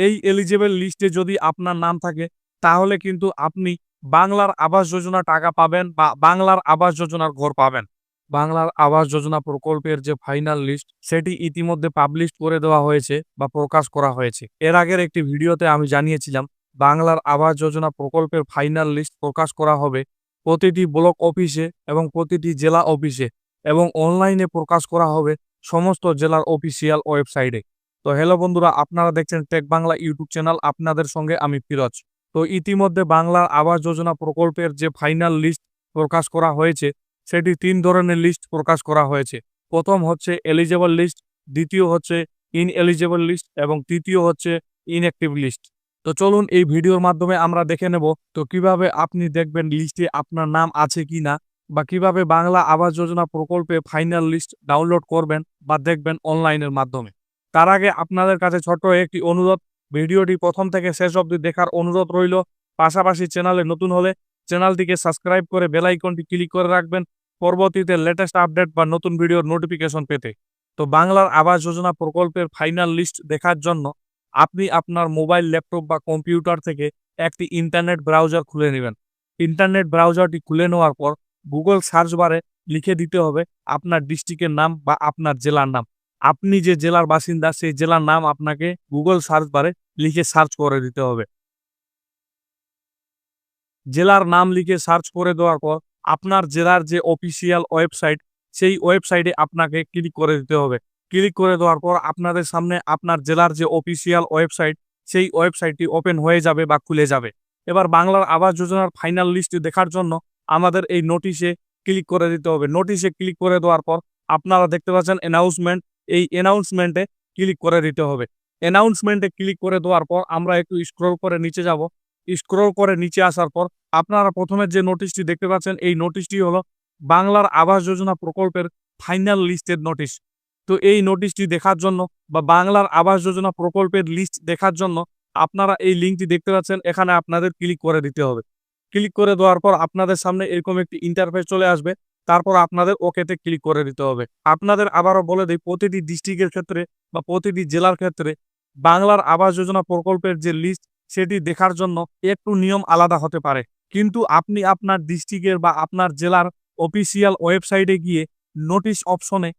এই এলিজিবল লিস্টে যদি আপনার নাম থাকে তাহলে কিন্তু আপনি বাংলার আবাস যোজনা টাকা পাবেন বা বাংলার আবাস যোজনার ঘর পাবেন। বাংলার আবাস যোজনা প্রকল্পের যে ফাইনাল লিস্ট সেটি ইতিমধ্যে পাবলিশ করে দেওয়া হয়েছে বা প্রকাশ করা হয়েছে। এর আগের একটি ভিডিওতে আমি জানিয়েছিলাম বাংলার আবাস যোজনা প্রকল্পের ফাইনাল লিস্ট প্রকাশ করা হবে প্রতিটি ব্লক অফিসে এবং প্রতিটি জেলা অফিসে এবং অনলাইনে প্রকাশ করা হবে সমস্ত জেলার অফিসিয়াল ওয়েবসাইটে। তো হ্যালো বন্ধুরা, আপনারা দেখছেন টেক বাংলা ইউটিউব চ্যানেল, আপনাদের সঙ্গে আমি ফিরোজ। তো ইতিমধ্যে বাংলার আবাস যোজনা প্রকল্পের যে ফাইনাল লিস্ট প্রকাশ করা হয়েছে সেটি ৩ ধরনের লিস্ট প্রকাশ করা হয়েছে। প্রথম হচ্ছে এলিজেবল লিস্ট, দ্বিতীয় হচ্ছে ইনএলিজেবল লিস্ট এবং তৃতীয় হচ্ছে ইনঅ্যাক্টিভ লিস্ট। তো চলুন এই ভিডিওর মাধ্যমে আমরা দেখে নেব তো কিভাবে আপনি দেখবেন লিস্টে আপনার নাম আছে কিনা বা কিভাবে বাংলা আবাস যোজনা প্রকল্পে ফাইনাল লিস্ট ডাউনলোড করবেন বা দেখবেন অনলাইনের মাধ্যমে। তার আগে আপনাদের কাছে ছোট্ট একটি অনুরোধ, ভিডিওটি প্রথম থেকে শেষ অবধি দেখার অনুরোধ রইল। পাশাপাশি চ্যানেলে নতুন হলে চ্যানেলটিকে সাবস্ক্রাইব করে বেল আইকনটি ক্লিক করে রাখবেন পরবর্তীতে লেটেস্ট আপডেট বা নতুন ভিডিওর নোটিফিকেশন পেতে। তো বাংলার আবাস যোজনা প্রকল্পের ফাইনাল লিস্ট দেখার জন্য আপনি আপনার মোবাইল, ল্যাপটপ বা কম্পিউটার থেকে একটি ইন্টারনেট ব্রাউজার খুলে নেবেন। ইন্টারনেট ব্রাউজারটি খুলে নেওয়ার পর গুগল সার্চ বারে লিখে দিতে হবে আপনার ডিস্ট্রিক্টের নাম বা আপনার জেলার নাম। আপনি যে জেলার বাসিন্দা সেই জেলার নাম আপনাকে গুগল সার্চ বারে লিখে সার্চ করে দিতে হবে। জেলার নাম লিখে সার্চ করে দেওয়ার পর আপনার জেলার যে অফিসিয়াল ওয়েবসাইট সেই ওয়েবসাইটে আপনাকে ক্লিক করে দিতে হবে। ক্লিক করে দেওয়ার পর আপনাদের সামনে আপনার জেলার যে অফিসিয়াল ওয়েবসাইট সেই ওয়েবসাইটটি ওপেন হয়ে যাবে বা খুলে যাবে। এবার বাংলার আবাস যোজনার ফাইনাল লিস্ট দেখার জন্য আমাদের এই নোটিশে ক্লিক করে দিতে হবে। নোটিশে ক্লিক করে দেওয়ার পর আপনারা দেখতে পাচ্ছেন অ্যানাউন্সমেন্ট, এই অ্যানাউন্সমেন্টে ক্লিক করে দিতে হবে। অ্যানাউন্সমেন্টে ক্লিক করে দেওয়ার পর আমরা একটু স্ক্রল করে নিচে যাব। স্ক্রল করে নিচে আসার পর আপনারা প্রথমে যে নোটিশটি দেখতে পাচ্ছেন এই নোটিশটি হলো বাংলার আবাস যোজনা প্রকল্পের ফাইনাল লিস্টের নোটিশ। তো এই নোটিশটি দেখার জন্য বা বাংলার আবাস যোজনা প্রকল্পের লিস্ট দেখার জন্য আপনারা এই লিঙ্কটি দেখতে পাচ্ছেন, এখানে আপনাদের ক্লিক করে দিতে হবে। ক্লিক করে দেওয়ার পর আপনাদের সামনে এরকম একটি ইন্টারফেস চলে আসবে, তারপর আপনাদের ওকেতে ক্লিক করে দিতে হবে। আপনাদের আবারও বলে দিই, প্রতিটি ডিস্ট্রিক্টের ক্ষেত্রে বা প্রতিটি জেলার ক্ষেত্রে বাংলার আবাস যোজনা প্রকল্পের যে লিস্ট সেটি দেখার জন্য একটু নিয়ম আলাদা হতে পারে, কিন্তু আপনি আপনার ডিস্ট্রিক্টের বা আপনার জেলার অফিসিয়াল ওয়েবসাইটে গিয়ে নোটিশ অপশনে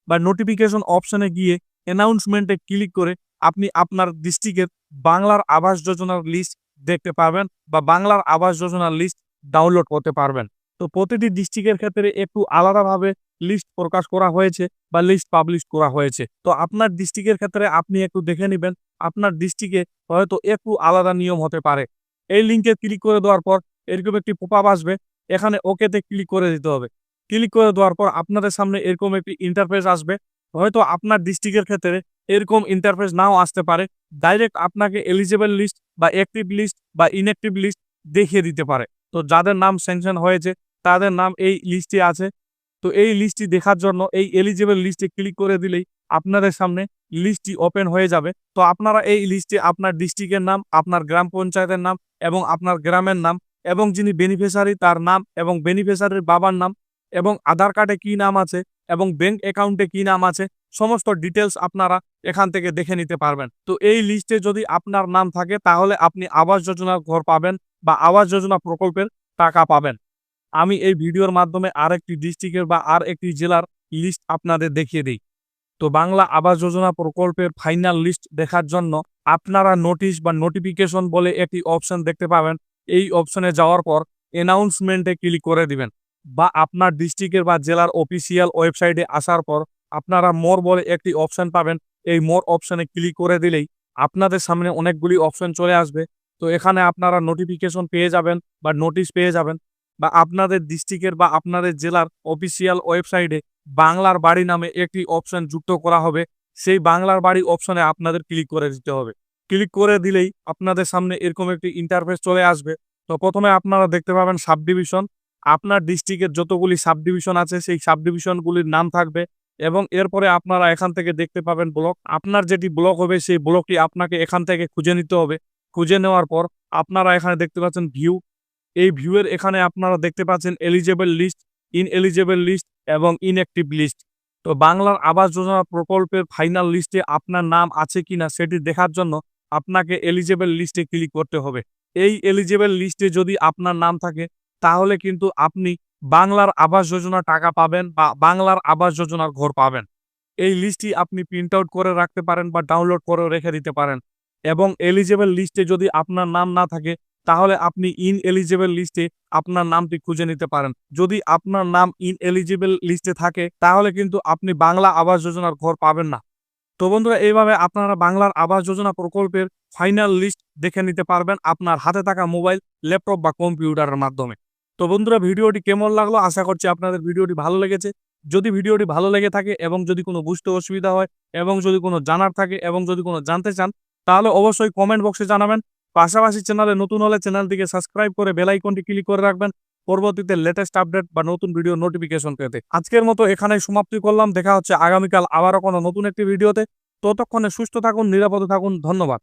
বা নোটিফিকেশন অপশনে গিয়ে অ্যানাউন্সমেন্টে ক্লিক করে আপনি আপনার ডিস্ট্রিক্টের বাংলার আবাস যোজনার লিস্ট দেখতে পারবেন বা বাংলার আবাস যোজনার লিস্ট ডাউনলোড করতে পারবেন। তো প্রতিটি ডিস্ট্রিক্টের ক্ষেত্রে একটু আলাদাভাবে লিস্ট প্রকাশ করা হয়েছে বা লিস্ট পাবলিশ করা হয়েছে। তো আপনার ডিস্ট্রিক্টের ক্ষেত্রে আপনি একটু দেখে নেবেন, আপনার ডিস্ট্রিক্টে হয়তো একটু আলাদা নিয়ম হতে পারে। এই লিঙ্কে ক্লিক করে দেওয়ার পর এরকম একটি পপআপ আসবে, এখানে ওকেতে ক্লিক করে দিতে হবে। ক্লিক করে দেওয়ার পর আপনাদের সামনে এরকম একটি ইন্টারফেস আসবে। হয়তো আপনার ডিস্ট্রিক্টের ক্ষেত্রে এরকম ইন্টারফেস নাও আসতে পারে, ডাইরেক্ট আপনাকে এলিজিবল লিস্ট বা অ্যাক্টিভ লিস্ট বা ইনঅ্যাক্টিভ লিস্ট দেখিয়ে দিতে পারে। তো যাদের নাম স্যাংশন হয়েছে তাদের নাম এই লিস্টে আছে। তো এই লিস্টটি দেখার জন্য এই এলিজিবল লিস্টে ক্লিক করে দিলেই আপনাদের সামনে লিস্টটি ওপেন হয়ে যাবে। তো আপনারা এই লিস্টে আপনার ডিস্ট্রিক্টের নাম, আপনার গ্রাম পঞ্চায়েতের নাম এবং আপনার গ্রামের নাম এবং যিনি বেনিফিশিয়ারি তার নাম এবং বেনিফিশিয়ারির বাবার নাম এবং আধার কার্ডে কি নাম আছে এবং ব্যাংক অ্যাকাউন্টে কি নাম আছে সমস্ত ডিটেলস আপনারা এখান থেকে দেখে নিতে পারবেন। তো এই লিস্টে যদি আপনার নাম থাকে তাহলে আপনি আবাস যোজনার ঘর পাবেন বা আবাস যোজনা প্রকল্পের টাকা পাবেন। আমি এই ভিডিওর মাধ্যমে আরেকটি ডিস্ট্রিক্টের বা আর একটি জেলার লিস্ট আপনাদের দেখিয়ে দিই। তো বাংলা আবাস যোজনা প্রকল্পের ফাইনাল লিস্ট দেখার জন্য আপনারা নোটিশ বা নোটিফিকেশন বলে একটি অপশন দেখতে পাবেন। এই অপশনে যাওয়ার পর অ্যানাউন্সমেন্টে ক্লিক করে দিবেন বা আপনার ডিস্ট্রিক্টের বা জেলার অফিসিয়াল ওয়েবসাইটে আসার পর আপনারা মোর বলে একটি অপশন পাবেন। এই মোর অপশনে ক্লিক করে দিলেই আপনাদের সামনে অনেকগুলি অপশন চলে আসবে। তো এখানে আপনারা নোটিফিকেশন পেয়ে যাবেন বা নোটিশ পেয়ে যাবেন বা আপনাদের ডিস্ট্রিক্টের বা আপনাদের জেলার অফিসিয়াল ওয়েবসাইটে বাংলার বাড়ি নামে একটি অপশন যুক্ত করা হবে। সেই বাংলার বাড়ি অপশনে আপনাদের ক্লিক করে দিতে হবে। ক্লিক করে দিলেই আপনাদের সামনে এরকম একটি ইন্টারফেস চলে আসবে। তো প্রথমে আপনারা দেখতে পাবেন সাব ডিভিশন। আপনার ডিস্ট্রিক্টের যতগুলি সাব ডিভিশন আছে সেই সাব ডিভিশনগুলির নাম থাকবে এবং এরপরে আপনারা এখান থেকে দেখতে পাবেন ব্লক। আপনার যেটি ব্লক হবে সেই ব্লকটি আপনাকে এখান থেকে খুঁজে নিতে হবে। খুঁজে নেওয়ার পর আপনারা এখানে দেখতে পাচ্ছেন ভিউ। এই ভিউয়ের এখানে আপনারা দেখতে পাচ্ছেন এলিজেবল লিস্ট, ইনএলিজেবল লিস্ট এবং ইনঅ্যাক্টিভ লিস্ট। তো বাংলার আবাস যোজনা প্রকল্পের ফাইনাল লিস্টে আপনার নাম আছে কিনা সেটি দেখার জন্য আপনাকে এলিজেবল লিস্টে ক্লিক করতে হবে। এই এলিজেবল লিস্টে যদি আপনার নাম থাকে তাহলে কিন্তু আপনি বাংলার আবাস যোজনা টাকা পাবেন বা বাংলার আবাস যোজনার ঘর পাবেন। এই লিস্টটি আপনি প্রিন্ট আউট করে রাখতে পারেন বা ডাউনলোড করে রেখে দিতে পারেন। এবং এলিজেবল লিস্টে যদি আপনার নাম না থাকে তাহলে আপনি ইনএলিজেবল লিস্টে আপনার নামটি খুঁজে নিতে পারেন। যদি আপনার নাম ইনএলিজেবল লিস্টে থাকে তাহলে কিন্তু আপনি বাংলা আবাস যোজনার ঘর পাবেন না। তো বন্ধুরা, এইভাবে আপনারা বাংলার আবাস যোজনা প্রকল্পের ফাইনাল লিস্ট দেখে নিতে পারবেন আপনার হাতে থাকা মোবাইল, ল্যাপটপ বা কম্পিউটারের মাধ্যমে। তো বন্ধুরা, ভিডিওটি কেমন লাগলো? আশা করছি আপনাদের ভিডিওটি ভালো লেগেছে। যদি ভিডিওটি ভালো লেগে থাকে এবং যদি কোনো বুঝতে অসুবিধা হয় এবং যদি কোনো জানার থাকে এবং যদি কোনো জানতে চান তাহলে অবশ্যই কমেন্ট বক্সে জানাবেন। পাশাপাশি চ্যানেলে নতুন হলে চ্যানেলটিকে সাবস্ক্রাইব করে বেল আইকনটি ক্লিক করে রাখবেন পরবর্তীতে লেটেস্ট আপডেট বা নতুন ভিডিও নোটিফিকেশন পেতে। আজকের মতো এখানেই সমাপ্তি করলাম। দেখা হচ্ছে আগামীকাল আবারও কোনো নতুন একটি ভিডিওতে। ততক্ষণে সুস্থ থাকুন, নিরাপদে থাকুন। ধন্যবাদ।